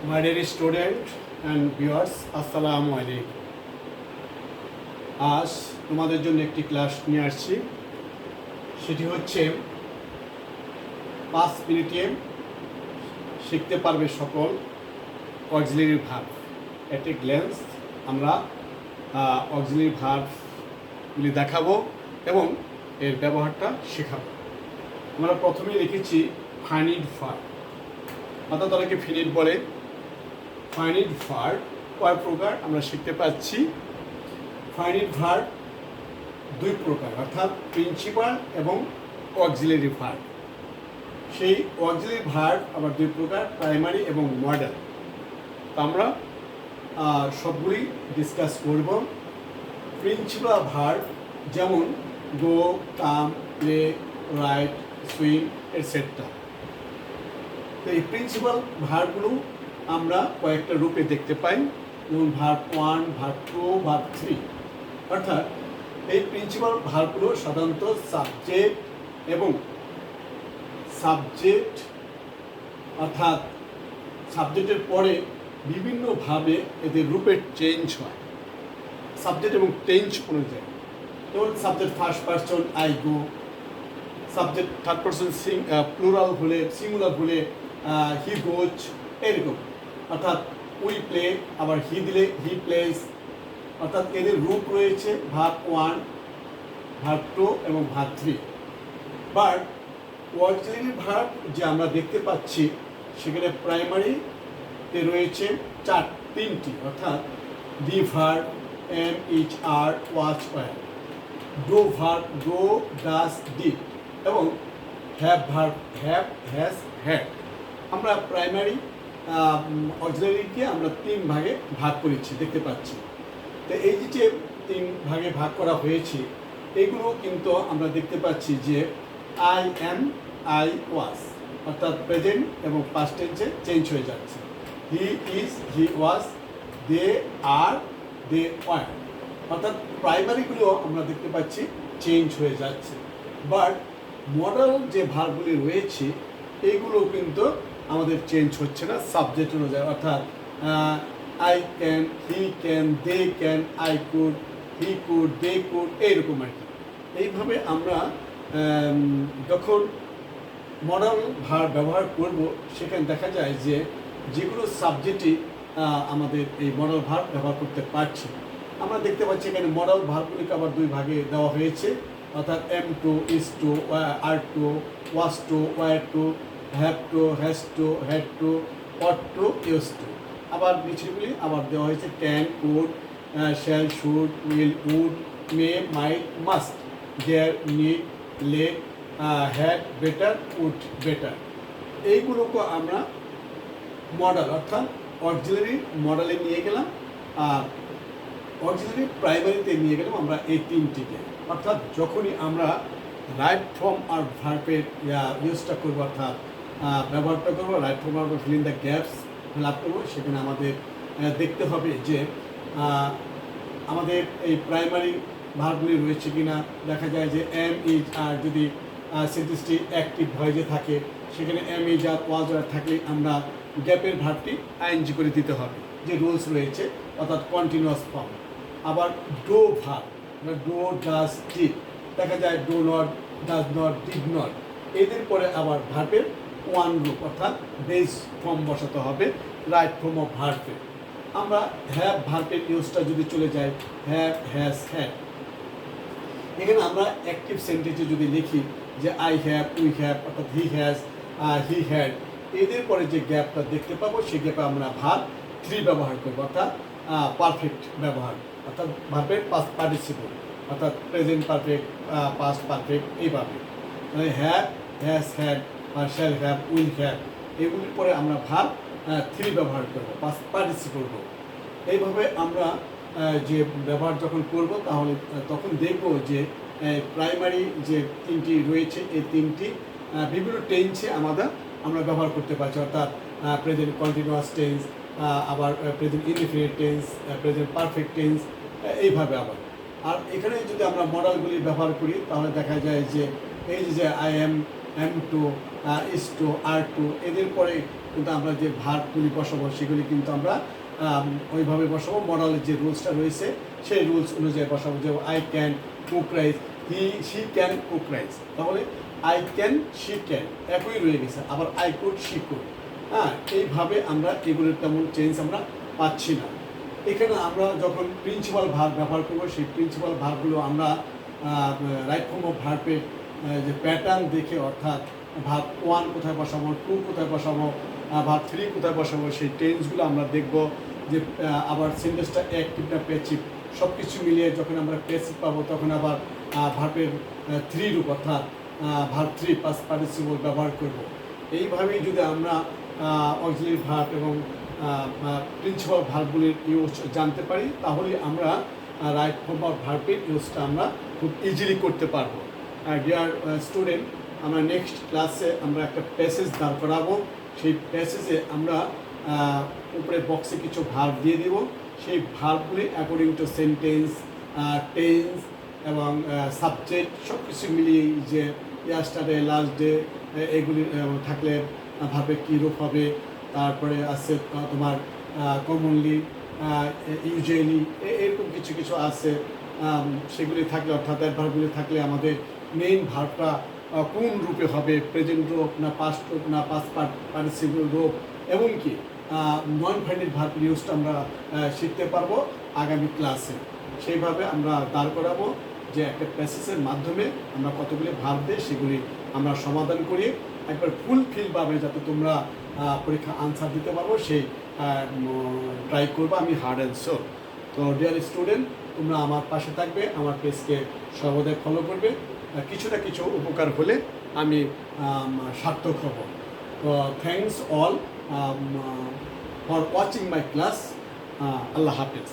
My dear student and viewers, আসসালামু আলাইকুম। আজ তোমাদের জন্য একটি ক্লাস নিয়ে আসছি। সেটি হচ্ছে 5 মিনিটে শিখতে পারবে সকল auxiliary verb. At a glance আমরা অক্সিলারি ভার্বগুলি দেখাবো এবং এর ব্যবহারটা শেখাবো। আমরা প্রথমেই লিখেছি ফাইনিট ভার্ব, অর্থাৎ অনেকে ফিনিট বলে। ফাইনিট ভার্ব কয় প্রকার আমরা শিখতে পাচ্ছি। ফাইনিট ভার্ব দুই প্রকার, অর্থাৎ প্রিন্সিপাল এবং অক্সিলারি ভার্ব। সেই অক্সিলারি ভার্ব আবার দুই প্রকার, প্রাইমারি এবং মডেল। তো আমরা সবগুলি ডিসকাস করব। প্রিন্সিপাল ভার্ব যেমন গো, কাম, প্লে, রাইট, সুইম এটসেট্রা। তো এই প্রিন্সিপাল ভার্বগুলো আমরা কয়েকটা রূপে দেখতে পাই, যেমন ভার্ব 1, ভার্ব 2, ভার্ব 3। অর্থাৎ এই প্রিন্সিপাল ভার্বগুলো সাধারণত সাবজেক্ট এবং সাবজেক্ট অর্থাৎ সাবজেক্টের পরে বিভিন্নভাবে এদের রূপের চেঞ্জ হয় সাবজেক্ট এবং টেন্স অনুযায়ী। যেমন subject first person I go, subject third person plural হলে, সিঙ্গুলার হলে হি গোজ, এরকম। অর্থাৎ উই প্লে, আবার হি দিলে হি প্লেস। অর্থাৎ এদের রূপ রয়েছে ভার্ব 1, ভার্ব 2 এবং ভার্ব 3। বাট অক্সিলারি ভার্ব যে আমরা দেখতে পাচ্ছি সেখানে প্রাইমারিতে রয়েছে তিনটি, অর্থাৎ be verb, am, is, are, was, were. Do verb do, does, did এবং have verb have, has, had. আমরা প্রাইমারি অক্সিলারিকে আমরা 3 ভাগে ভাগ করেছি, দেখতে পাচ্ছি। তো এই যে 3 ভাগে ভাগ করা হয়েছে, এগুলো কিন্তু আমরা দেখতে পাচ্ছি যে আই অ্যাম, আই ওয়াজ, অর্থাৎ প্রেজেন্ট এবং পাস্ট টেন্সে চেঞ্জ হয়ে যাচ্ছে। He is, he was, they are, they were. অর্থাৎ প্রাইমারিগুলো আমরা দেখতে পাচ্ছি চেঞ্জ হয়ে যাচ্ছে। বাট মডেল যে ভার্বগুলি রয়েছে এইগুলো কিন্তু আমাদের চেঞ্জ হচ্ছে না সাবজেক্ট অনুযায়ী। অর্থাৎ I can, he can, they can, I could, he could, they could, এইরকম আর কি। এইভাবে আমরা যখন মডেল ভার্ব ব্যবহার করব সেখানে দেখা যায় যে যেগুলো সাবজেক্টই আমাদের এই মডেল ভার্ব ব্যবহার করতে পারছি। আমরা দেখতে পাচ্ছি এখানে মডেল ভার্বগুলিকে আবার 2 ভাগে দেওয়া হয়েছে, অর্থাৎ am to, is to, are to, was to, were to, have to, has to, had to, ought to, use to. আবার নিচেগুলি আবার দেওয়া হয়েছে can, could, shall, should, will, would, may, might, must, dare, need, let, had, better, would, better. এইগুলোকে আমরা model অর্থাৎ auxiliary মডেলে নিয়ে গেলাম, আর অক্সিলারি প্রাইমারিতে নিয়ে গেলাম আমরা এই 3টিকে। অর্থাৎ যখনই আমরা রাইট ফর্ম আর ভার্বের ইউজটা করবো, অর্থাৎ ব্যবহারটা করবো, রাইট ফর্ম আর fill in the gaps fill up করবো, সেখানে আমাদের দেখতে হবে যে আমাদের এই প্রাইমারি ভার্বগুলি রয়েছে কিনা। দেখা যায় যে এম, ইজ, আর যদি সেন্টেন্সটি অ্যাক্টিভ ভয়েসে থাকে সেখানে এম, ইজ, আর, ওয়াজ, আর থাকলে আমরা গ্যাপের ভার্বটি আইএনজি করে দিতে হবে, যে রুলস রয়েছে, অর্থাৎ কন্টিনিউয়াস ফর্ম। আবার do verb, do, does, did. দেখা যায় do not, does not, did not. এদের পরে আবার ভার্বের 1 রূপ, অর্থাৎ বেস ফর্ম বসাতে হবে রাইট ফর্ম অফ ভার্বে। আমরা হ্যাভ ভার্বের ইউজটা যদি চলে যায় হ্যাভ, হ্যাজ, হ্যাড। এখানে আমরা অ্যাক্টিভ সেন্টেন্সে যদি লিখি যে আই হ্যাভ, উই হ্যাভ, অর্থাৎ হি হ্যাজ, হি হ্যাড, এদের পরে যে গ্যাপটা দেখতে পাবো সেই গ্যাপে আমরা ভার্ব 3 ব্যবহার করবো, অর্থাৎ পারফেক্ট ব্যবহার, অর্থাৎ ভার্বের পাস্ট পার্টিসিপল, অর্থাৎ প্রেজেন্ট পারফেক্ট, পাস্ট পারফেক্ট। এইভাবে মানে হ্যাভ, হ্যাজ, হ্যাড, আর শ্যাল হ্যাভ, উইল হ্যাভ, এগুলির পরে আমরা ভার্ব 3 ব্যবহার করবো, পাস্ট পার্টিসিপল করবো। এইভাবে আমরা যে ব্যবহার যখন করব তাহলে তখন দেখব যে প্রাইমারি যে 3টি রয়েছে এই 3টি বিভিন্ন টেন্সে আমরা ব্যবহার করতে পারছি, অর্থাৎ প্রেজেন্ট কন্টিনিউয়াস টেন্স, আবার present indefinite tense, present perfect tense, এইভাবে আবার। আর এখানে যদি আমরা মডেলগুলি ব্যবহার করি তাহলে দেখা যায় যে এই যে I am, M2, S2, R2 এদের পরে কিন্তু আমরা যে ভার্বগুলি বসাবো সেগুলি কিন্তু আমরা ওইভাবে বসাবো। মডালের যে রুলসটা রয়েছে সেই রুলস অনুযায়ী বসাবো। যে I can cook rice, she can cook rice, তাহলে আই ক্যান শি ক্যান একই রয়ে গেছে। আবার আই কুড শি কুড, হ্যাঁ, এইভাবে আমরা এগুলোর তেমন চেঞ্জ আমরা পাচ্ছি না। এখানে আমরা যখন প্রিন্সিপাল ভার্ব ব্যবহার করবো সেই প্রিন্সিপাল ভার্বগুলো আমরা রাইট ফর্ম অফ ভার্বের যে প্যাটার্ন দেখে, অর্থাৎ ভার্ব 1 কোথায় বসাবো, 2 কোথায় বসাবো, ভার্ব 3 কোথায় বসাবো, সেই টেন্সগুলো আমরা দেখব। যে আবার সেন্টেন্সটা অ্যাক্টিভ না প্যাসিভ সব কিছু মিলিয়ে যখন আমরা প্যাসিভ পাবো তখন আবার ভার্বের 3 রূপ অর্থাৎ ভার্ব 3 পাস্ট পার্টিসিপল ব্যবহার করব। এইভাবেই যদি আমরা অক্সিলারি ভার্ব এবং প্রিন্সিপাল ভার্বগুলির ইউজ জানতে পারি তাহলে আমরা রাইট ফর্ম অফ ভার্বের ইউজটা আমরা খুব ইজিলি করতে পারবো। ডিয়ার স্টুডেন্ট, আমরা নেক্সট ক্লাসে আমরা একটা প্যাসেজ দাঁড় করাবো। সেই প্যাসেজে আমরা উপরে বক্সে কিছু ভার্ব দিয়ে দেব। সেই ভার্বগুলি অ্যাকর্ডিং টু সেন্টেন্স, টেন্স এবং সাবজেক্ট সব কিছু মিলিয়ে যে ইয়াস্টারডে, লাস্ট ডে এগুলি থাকলে ভার্বের কী রূপ হবে, তারপরে আছে তোমার কমনলি, ইউজুয়ালি, এরকম কিছু কিছু আছে। সেগুলি থাকলে অর্থাৎ ভার্বগুলি থাকলে আমাদের মেইন ভার্বটা কোন রূপে হবে, প্রেজেন্ট রূপ না পাস্ট রূপ না পাস্ট পার্টিসিপল রূপ, এমনকি নন ফাইনাইট ভার্ব ইউজটা আমরা শিখতে পারবো আগামী ক্লাসে। সেইভাবে আমরা দাঁড় করাবো যে একটা প্যাসেজের মাধ্যমে আমরা কতগুলি ভার্ব দিয়ে সেগুলি আমরা সমাধান করি একবার ফুলফিলভাবে, যাতে তোমরা পরীক্ষা আনসার দিতে পারবো সেই ট্রাই করবো আমি হার্ড অ্যান্ড সোল। তো ডিয়ার স্টুডেন্ট, তোমরা আমার পাশে থাকবে, আমার পেজকে সর্বদাই ফলো করবে। কিছু না কিছু উপকার হলে আমি সার্থক হব। তো thanks all for watching my class. আল্লাহ হাফেজ।